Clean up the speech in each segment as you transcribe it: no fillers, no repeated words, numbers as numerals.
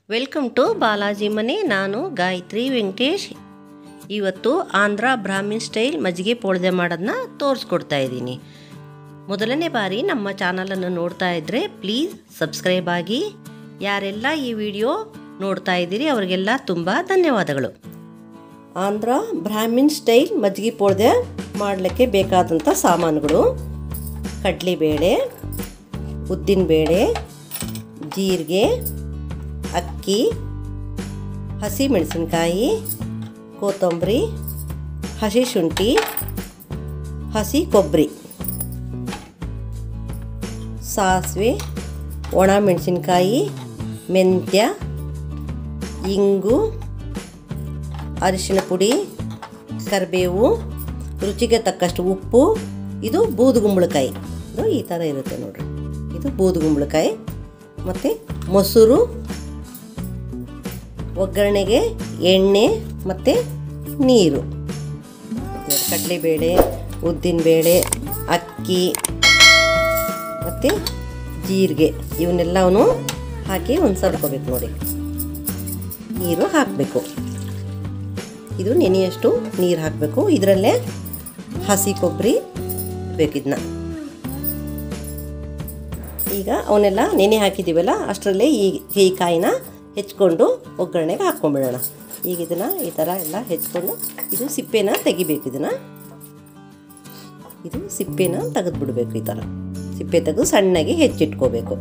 Welcome to Balaji ಮನೆ. ನಾನು ಗಾಯತ್ರಿ ವೆಂಕಟೇಶ್. ಇವತ್ತು ಆಂಧ್ರ ಬ್ರಾಹ್ಮಿನ್ ಸ್ಟೈಲ್ ಮಜ್ಜಿಗೆ ಪೋಳ್ದೆ ಮಾಡೋದನ್ನ ತೋರಿಸ್ಕೊಡ್ತಾ ಇದ್ದೀನಿ. ಮೊದಲನೇ ಬಾರಿ ನಮ್ಮ ಚಾನಲನ್ನು ನೋಡ್ತಾ ಇದ್ದರೆ ಪ್ಲೀಸ್ ಸಬ್ಸ್ಕ್ರೈಬ್ ಆಗಿ. ಯಾರೆಲ್ಲ ಈ ವಿಡಿಯೋ ನೋಡ್ತಾ ಇದ್ದೀರಿ ಅವರಿಗೆಲ್ಲ ತುಂಬ ಧನ್ಯವಾದಗಳು. ಆಂಧ್ರ ಬ್ರಾಹ್ಮಿನ್ ಸ್ಟೈಲ್ ಮಜ್ಜಿಗೆ ಪೋಳ್ದೆ ಮಾಡಲಿಕ್ಕೆ ಬೇಕಾದಂಥ ಸಾಮಾನುಗಳು: ಕಡಲೆಬೇಳೆ, ಉದ್ದಿನಬೇಳೆ, ಜೀರಿಗೆ, ಅಕ್ಕಿ, ಹಸಿ ಮೆಣಸಿನಕಾಯಿ, ಕೊತ್ತಂಬರಿ, ಹಸಿ ಶುಂಠಿ, ಹಸಿ ಕೊಬ್ಬರಿ, ಸಾಸಿವೆ, ಒಣ ಮೆಣಸಿನಕಾಯಿ, ಮೆಂತ್ಯ, ಇಂಗು, ಅರಿಶಿನ ಪುಡಿ, ಕರಿಬೇವು, ರುಚಿಗೆ ತಕ್ಕಷ್ಟು ಉಪ್ಪು. ಇದು ಬೂದುಗುಂಬಳಕಾಯಿ, ಇದು ಈ ಥರ ಇರುತ್ತೆ ನೋಡಿರಿ. ಇದು ಬೂದುಗುಂಬಳಕಾಯಿ ಮತ್ತು ಮೊಸರು, ಒಗ್ಗರಣೆಗೆ ಎಣ್ಣೆ ಮತ್ತು ನೀರು. ಕಡಲೆಬೇಳೆ, ಉದ್ದಿನಬೇಳೆ, ಅಕ್ಕಿ ಮತ್ತು ಜೀರಿಗೆ ಇವನ್ನೆಲ್ಲವೂ ಹಾಕಿ ಒಂದು ಸರ್ಕೋಬೇಕು ನೋಡಿ. ನೀರು ಹಾಕಬೇಕು. ಇದು ನೆನೆಯಷ್ಟು ನೀರು ಹಾಕಬೇಕು. ಇದರಲ್ಲೇ ಹಸಿ ಕೊಬ್ಬರಿ ಬೇಕಿದ್ನ. ಈಗ ಅವನ್ನೆಲ್ಲ ನೆನೆ ಹಾಕಿದ್ದೀವಲ್ಲ, ಅಷ್ಟರಲ್ಲೇ ಈ ಕಾಯಿನ ಹೆಚ್ಕೊಂಡು ಒಗ್ಗರಣೆಗೆ ಹಾಕ್ಕೊಂಬಿಡೋಣ. ಈಗ ಇದನ್ನು ಈ ಥರ ಎಲ್ಲ ಹೆಚ್ಕೊಂಡು ಇದು ಸಿಪ್ಪೆನ ತೆಗಿಬೇಕು. ಇದು ಸಿಪ್ಪೆನ ತೆಗೆದುಬಿಡ್ಬೇಕು. ಈ ಥರ ಸಿಪ್ಪೆ ತೆಗೆದು ಸಣ್ಣಗೆ ಹೆಚ್ಚಿಟ್ಕೋಬೇಕು.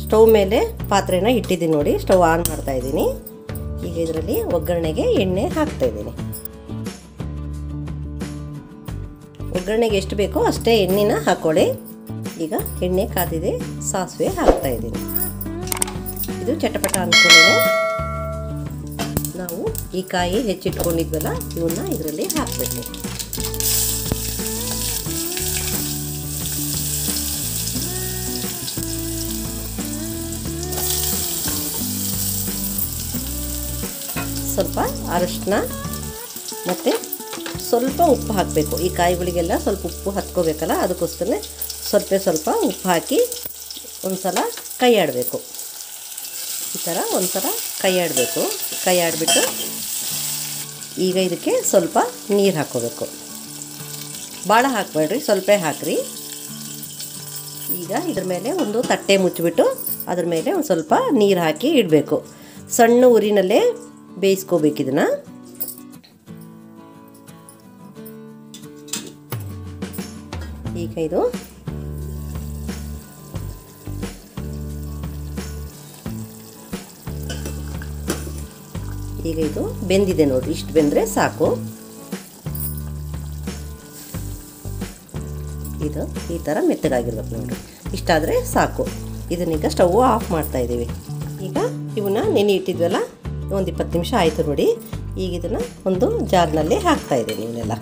ಸ್ಟವ್ ಮೇಲೆ ಪಾತ್ರೆನ ಇಟ್ಟಿದ್ದೀನಿ ನೋಡಿ. ಸ್ಟವ್ ಆನ್ ಮಾಡ್ತಾ ಇದ್ದೀನಿ. ಈಗ ಇದರಲ್ಲಿ ಒಗ್ಗರಣೆಗೆ ಎಣ್ಣೆ ಹಾಕ್ತಾ ಇದ್ದೀನಿ. ಒಗ್ಗರಣೆಗೆ ಎಷ್ಟು ಬೇಕೋ ಅಷ್ಟೇ ಎಣ್ಣೆನ ಹಾಕ್ಕೊಳ್ಳಿ. ಈಗ ಎಣ್ಣೆ ಕಾದಿದೆ. ಸಾಸಿವೆ ಹಾಕ್ತಾ ಇದ್ದೀನಿ. ಇದು ಚಟಪಟ ಅಂದ್ಕೊಂಡೇ ನಾವು ಈ ಕಾಯಿ ಹೆಚ್ಚಿಟ್ಕೊಂಡಿದ್ವಲ್ಲ ಇವನ್ನ ಇದರಲ್ಲಿ ಹಾಕಬೇಕು. ಸ್ವಲ್ಪ ಅರಶಿನ ಮತ್ತು ಸ್ವಲ್ಪ ಉಪ್ಪು ಹಾಕಬೇಕು. ಈ ಕಾಯಿಗಳಿಗೆಲ್ಲ ಸ್ವಲ್ಪ ಉಪ್ಪು ಹತ್ಕೋಬೇಕಲ್ಲ, ಅದಕ್ಕೋಸ್ಕರ ಸ್ವಲ್ಪ ಉಪ್ಪು ಹಾಕಿ ಒಂದು ಸಲ ಕೈ ಆಡಬೇಕು. ಈ ಥರ ಒಂದು ಸಲ ಕೈ ಆಡಬೇಕು. ಕೈ ಆಡಿಬಿಟ್ಟು ಈಗ ಇದಕ್ಕೆ ಸ್ವಲ್ಪ ನೀರು ಹಾಕ್ಕೋಬೇಕು. ಭಾಳ ಹಾಕಬೇಡ್ರಿ, ಸ್ವಲ್ಪ ಹಾಕ್ರಿ. ಈಗ ಇದ್ರ ಮೇಲೆ ಒಂದು ತಟ್ಟೆ ಮುಚ್ಚಿಬಿಟ್ಟು ಅದ್ರ ಮೇಲೆ ಒಂದು ಸ್ವಲ್ಪ ನೀರು ಹಾಕಿ ಇಡಬೇಕು. ಸಣ್ಣ ಉರಿನಲ್ಲೇ ಬೇಯಿಸ್ಕೋಬೇಕು ಇದನ್ನು. ಈಗ ಇದು ಬೆಂದಿದೆ ನೋಡಿ. ಇಷ್ಟು ಬೆಂದರೆ ಸಾಕು. ಇದು ಈ ಥರ ಮೆತ್ತಗಾಗಿರ್ಬೇಕು ನೋಡಿ. ಇಷ್ಟಾದರೆ ಸಾಕು. ಇದನ್ನೀಗ ಸ್ಟವ್ ಆಫ್ ಮಾಡ್ತಾ ಇದ್ದೀವಿ. ಈಗ ಇವನ್ನ ನೆನೆ ಇಟ್ಟಿದ್ವಲ್ಲ, ಒಂದು 20 ನಿಮಿಷ ಆಯಿತು ನೋಡಿ. ಈಗ ಇದನ್ನು ಒಂದು ಜಾರ್ನಲ್ಲಿ ಹಾಕ್ತಾ ಇದ್ದೀನಿ. ಇವನ್ನೆಲ್ಲ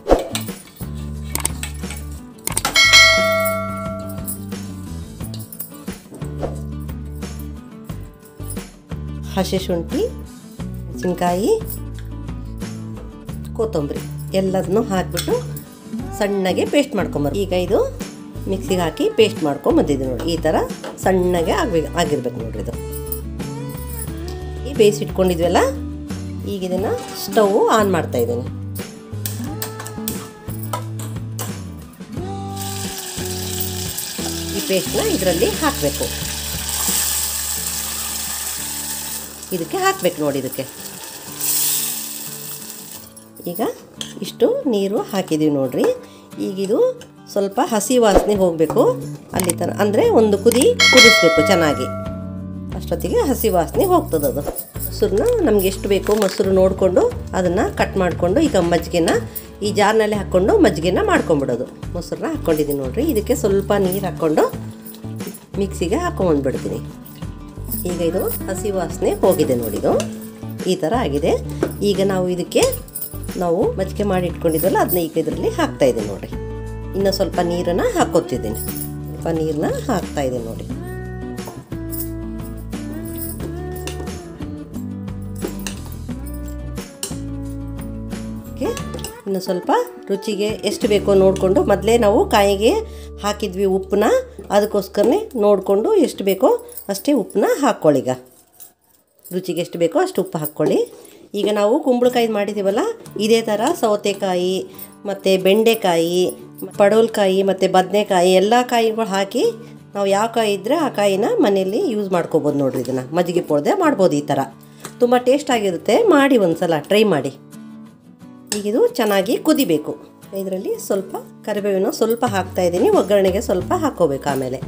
ಹಸಿ ಶುಂಠಿ, ಮೆಣಸಿನ್ಕಾಯಿ, ಕೊತ್ತಂಬರಿ ಎಲ್ಲದನ್ನೂ ಹಾಕಿಬಿಟ್ಟು ಸಣ್ಣಗೆ ಪೇಸ್ಟ್ ಮಾಡ್ಕೊಂಬರ್ಬೇಕು. ಈಗ ಇದು ಮಿಕ್ಸಿಗೆ ಹಾಕಿ ಪೇಸ್ಟ್ ಮಾಡ್ಕೊಂಬಂದಿದ್ದೀನಿ ನೋಡಿ. ಈ ಥರ ಸಣ್ಣಗೆ ಆಗಿರ್ಬೇಕು ನೋಡ್ರಿ. ಇದು ಈ ಬೇಯಿಸಿಟ್ಕೊಂಡಿದ್ವಲ್ಲ, ಈಗ ಇದನ್ನು ಸ್ಟವ್ ಆನ್ ಮಾಡ್ತಾ ಇದ್ದೀನಿ. ಈ ಪೇಸ್ಟ್ನ ಇದರಲ್ಲಿ ಹಾಕಬೇಕು. ಇದಕ್ಕೆ ಹಾಕಬೇಕು ನೋಡಿ. ಇದಕ್ಕೆ ಈಗ ಇಷ್ಟು ನೀರು ಹಾಕಿದ್ದೀವಿ ನೋಡ್ರಿ. ಈಗಿದು ಸ್ವಲ್ಪ ಹಸಿ ವಾಸನೆ ಹೋಗಬೇಕು. ಅಲ್ಲಿ ತನಕ ಅಂದರೆ ಒಂದು ಕುದಿಸ್ಬೇಕು ಚೆನ್ನಾಗಿ. ಅಷ್ಟೊತ್ತಿಗೆ ಹಸಿ ವಾಸನೆ ಹೋಗ್ತದದು. ಮೊಸರನ್ನ ನಮ್ಗೆ ಎಷ್ಟು ಬೇಕೋ ಮೊಸರು ನೋಡಿಕೊಂಡು ಅದನ್ನು ಕಟ್ ಮಾಡಿಕೊಂಡು ಈಗ ಮಜ್ಜಿಗೆನ ಈ ಜಾರ್ನಲ್ಲಿ ಹಾಕ್ಕೊಂಡು ಮಜ್ಜಿಗೆನ ಮಾಡ್ಕೊಂಬಿಡೋದು. ಮೊಸರನ್ನ ಹಾಕ್ಕೊಂಡಿದ್ದೀನಿ ನೋಡ್ರಿ. ಇದಕ್ಕೆ ಸ್ವಲ್ಪ ನೀರು ಹಾಕ್ಕೊಂಡು ಮಿಕ್ಸಿಗೆ ಹಾಕ್ಕೊಂಡ್ಬಿಡ್ತೀನಿ. ಈಗ ಇದು ಹಸಿ ವಾಸನೆ ಹೋಗಿದೆ ನೋಡಿ. ಇದು ಈ ಥರ ಆಗಿದೆ. ಈಗ ಇದಕ್ಕೆ ನಾವು ಮಜ್ಜಿಗೆ ಮಾಡಿ ಇಟ್ಕೊಂಡಿದ್ವಲ್ಲ ಅದನ್ನ ಈಗ ಇದರಲ್ಲಿ ಹಾಕ್ತಾ ಇದ್ದೀನಿ ನೋಡಿ. ಇನ್ನು ಸ್ವಲ್ಪ ನೀರನ್ನು ಹಾಕ್ಕೊತಿದ್ದೀನಿ. ಸ್ವಲ್ಪ ನೀರನ್ನ ಹಾಕ್ತಾ ಇದ್ದೀನಿ ನೋಡಿ. ಇನ್ನು ಸ್ವಲ್ಪ ರುಚಿಗೆ ಎಷ್ಟು ಬೇಕೋ ನೋಡಿಕೊಂಡು, ಮೊದಲೇ ನಾವು ಕಾಯಿಗೆ ಹಾಕಿದ್ವಿ ಉಪ್ಪನ್ನ, ಅದಕ್ಕೋಸ್ಕರನೇ ನೋಡಿಕೊಂಡು ಎಷ್ಟು ಬೇಕೋ ಅಷ್ಟೇ ಉಪ್ಪನ್ನ ಹಾಕ್ಕೊಳ್ಳಿ. ಈಗ ರುಚಿಗೆ ಎಷ್ಟು ಬೇಕೋ ಅಷ್ಟು ಉಪ್ಪು ಹಾಕ್ಕೊಳ್ಳಿ. ಈಗ ನಾವು ಕುಂಬಳಕಾಯಿ ಮಾಡಿದ್ದೀವಲ್ಲ, ಇದೇ ಥರ ಸೌತೆಕಾಯಿ ಮತ್ತು ಬೆಂಡೆಕಾಯಿ, ಪಡವಲಕಾಯಿ ಮತ್ತು ಬದನೆಕಾಯಿ ಎಲ್ಲ ಕಾಯಿಗಳು ಹಾಕಿ ನಾವು ಯಾವ ಕಾಯಿ ಇದ್ದರೆ ಆ ಕಾಯಿನ ಮನೆಯಲ್ಲಿ ಯೂಸ್ ಮಾಡ್ಕೋಬೋದು ನೋಡಿರಿ. ಇದನ್ನು ಮಜ್ಜಿಗೆ ಪೋಳ್ದೆ ಮಾಡ್ಬೋದು. ಈ ಥರ ತುಂಬ ಟೇಸ್ಟಾಗಿರುತ್ತೆ. ಮಾಡಿ ಒಂದು ಸಲ ಟ್ರೈ ಮಾಡಿ. ಈಗಿದು ಚೆನ್ನಾಗಿ ಕುದಿಬೇಕು. ಇದರಲ್ಲಿ ಸ್ವಲ್ಪ ಕರಿಬೇವಿನ ಸ್ವಲ್ಪ ಹಾಕ್ತಾಯಿದ್ದೀನಿ. ಒಗ್ಗರಣೆಗೆ ಸ್ವಲ್ಪ ಹಾಕ್ಕೋಬೇಕು. ಆಮೇಲೆ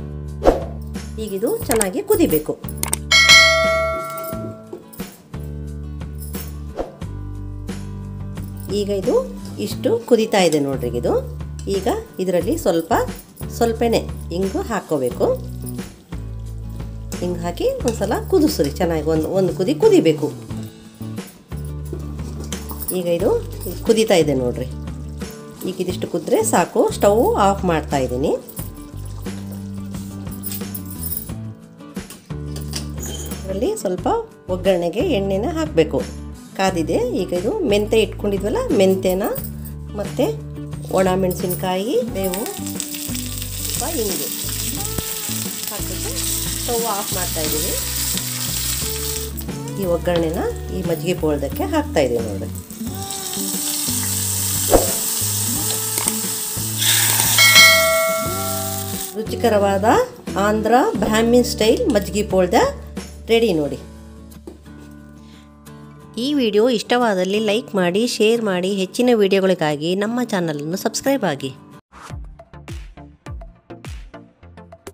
ಈಗಿದು ಚೆನ್ನಾಗಿ ಕುದಿಬೇಕು. ಈಗ ಇದು ಇಷ್ಟು ಕುದೀತಾ ಇದೆ ನೋಡ್ರಿ. ಇದು ಈಗ ಇದರಲ್ಲಿ ಸ್ವಲ್ಪನೇ ಇಂಗು ಹಾಕ್ಕೋಬೇಕು. ಹಿಂಗೆ ಹಾಕಿ ಒಂದು ಸಲ ಕುದಿಸ್ರಿ ಚೆನ್ನಾಗಿ. ಒಂದು ಕುದಿ ಕುದಿಬೇಕು. ಈಗ ಇದು ಕುದೀತಾ ಇದೆ ನೋಡ್ರಿ. ಈಗ ಇದಿಷ್ಟು ಕುದ್ರೆ ಸಾಕು. ಸ್ಟವ್ ಆಫ್ ಮಾಡ್ತಾ ಇದ್ದೀನಿ. ಅದರಲ್ಲಿ ಸ್ವಲ್ಪ ಒಗ್ಗರಣೆಗೆ ಎಣ್ಣೆನ ಹಾಕಬೇಕು. ಕಾದಿದೆ. ಈಗ ಇದು ಮೆಂತೆ ಇಟ್ಕೊಂಡಿದ್ವಲ್ಲ, ಮೆಂತೆನ ಮತ್ತು ಒಣ ಮೆಣಸಿನ್ಕಾಯಿ, ಬೇವು, ಸ್ವಲ್ಪ ಇಂಗು ಹಾಕ್ಬಿಟ್ಟು ಸ್ಟವ್ ಆಫ್ ಮಾಡ್ತಾ ಇದ್ದೀವಿ. ಈ ಒಗ್ಗರಣೆನ ಈ ಮಜ್ಜಿಗೆ ಪೋಳ್ದಕ್ಕೆ ಹಾಕ್ತಾ ಇದ್ದೀವಿ ನೋಡಿ. ರುಚಿಕರವಾದ ಆಂಧ್ರ ಬ್ರಾಹ್ಮಿನ್ ಸ್ಟೈಲ್ ಮಜ್ಜಿಗೆ ಪೋಳ್ದ ರೆಡಿ ನೋಡಿ. ಈ ವಿಡಿಯೋ ಇಷ್ಟವಾದಲ್ಲಿ ಲೈಕ್ ಮಾಡಿ, ಶೇರ್ ಮಾಡಿ. ಹೆಚ್ಚಿನ ವಿಡಿಯೋಗಳಿಗಾಗಿ ನಮ್ಮ ಚಾನಲನ್ನು ಸಬ್ಸ್ಕ್ರೈಬ್ ಆಗಿ.